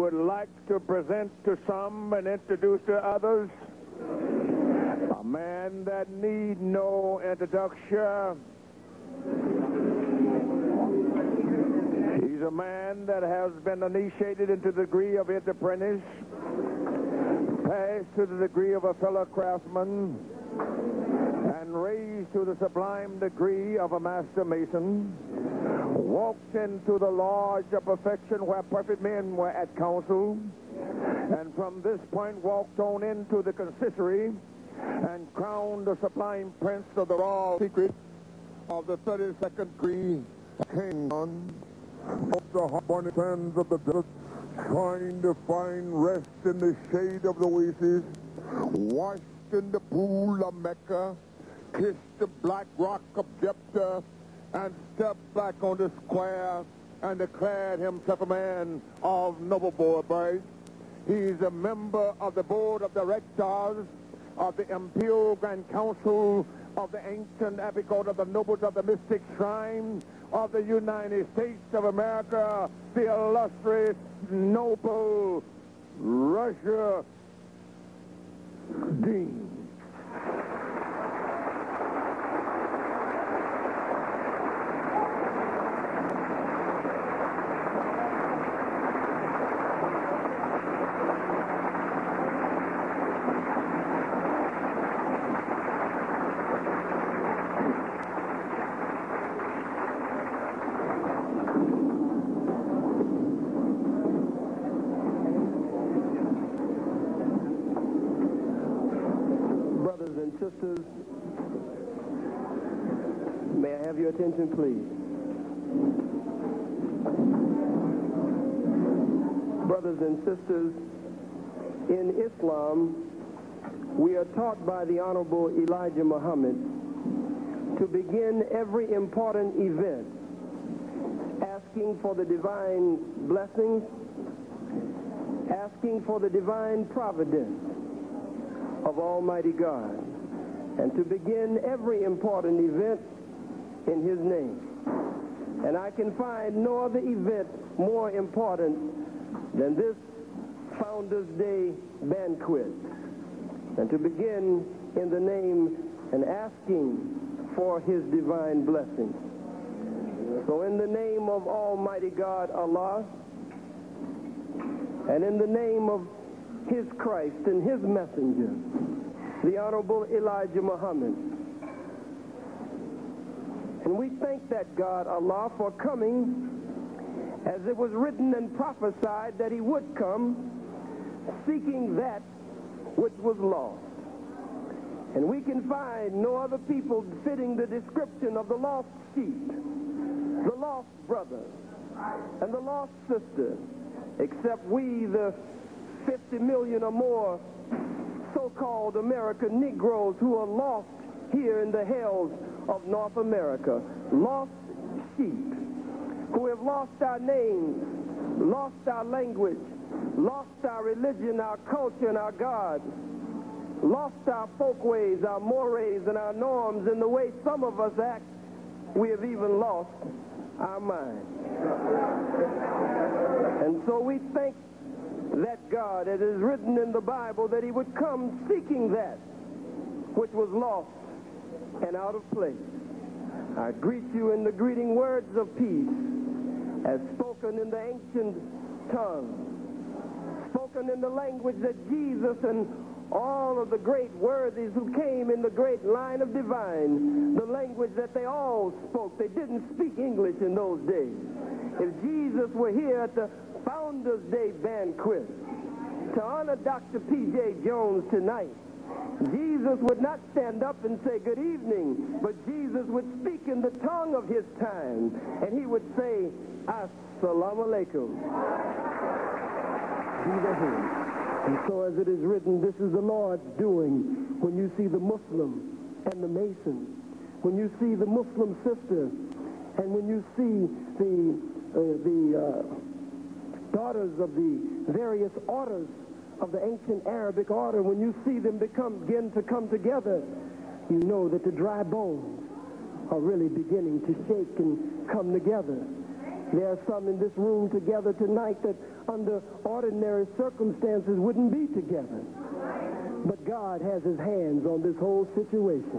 would like to present to some and introduce to others a man that need no introduction. He's a man that has been initiated into the degree of his apprentice, passed to the degree of a fellow craftsman, and raised to the sublime degree of a master mason, walked into the lodge of perfection where perfect men were at council, and from this point walked on into the consistory and crowned the sublime prince of the royal secret of the 32nd degree, king of the hot-burning sands of the desert, trying to find rest in the shade of the oasis, washed in the pool of Mecca, kissed the black rock of Jephthah, and stepped back on the square and declared himself a man of noble birth. He's a member of the board of directors of the Imperial Grand Council of the ancient epic order of the nobles of the mystic shrine of the United States of America, the illustrious noble Russia Dean. Sisters, may I have your attention, please? Brothers and sisters, in Islam, we are taught by the Honorable Elijah Muhammad to begin every important event asking for the divine blessings, asking for the divine providence of Almighty God, and to begin every important event in his name. And I can find no other event more important than this Founders Day banquet, and to begin in the name and asking for his divine blessing. So in the name of Almighty God, Allah, and in the name of his Christ and his messenger, the Honorable Elijah Muhammad. And we thank that God, Allah, for coming as it was written and prophesied that he would come, seeking that which was lost. And we can find no other people fitting the description of the lost sheep, the lost brother, and the lost sister, except we, the 50 million or more so-called American Negroes who are lost here in the hells of North America. Lost sheep who have lost our names, lost our language, lost our religion, our culture, and our God, lost our folkways, our mores, and our norms. And the way some of us act, we have even lost our minds. And so we thank that God, it is written in the Bible that he would come seeking that which was lost and out of place. I greet you in the greeting words of peace, as spoken in the ancient tongue, spoken in the language that Jesus and all of the great worthies who came in the great line of divine, the language that they all spoke. They didn't speak English in those days. If Jesus were here at the Founders Day banquet to honor Dr. P.J. Jones tonight, Jesus would not stand up and say good evening, but Jesus would speak in the tongue of his time, and he would say, Assalamu alaikum. Be the him. And so as it is written, this is the Lord's doing. When you see the Muslim and the Mason, when you see the Muslim sister, and when you see the daughters of the various orders of the ancient Arabic order, when you see them begin to come together, you know that the dry bones are really beginning to shake and come together. There are some in this room together tonight that under ordinary circumstances wouldn't be together. But God has his hands on this whole situation.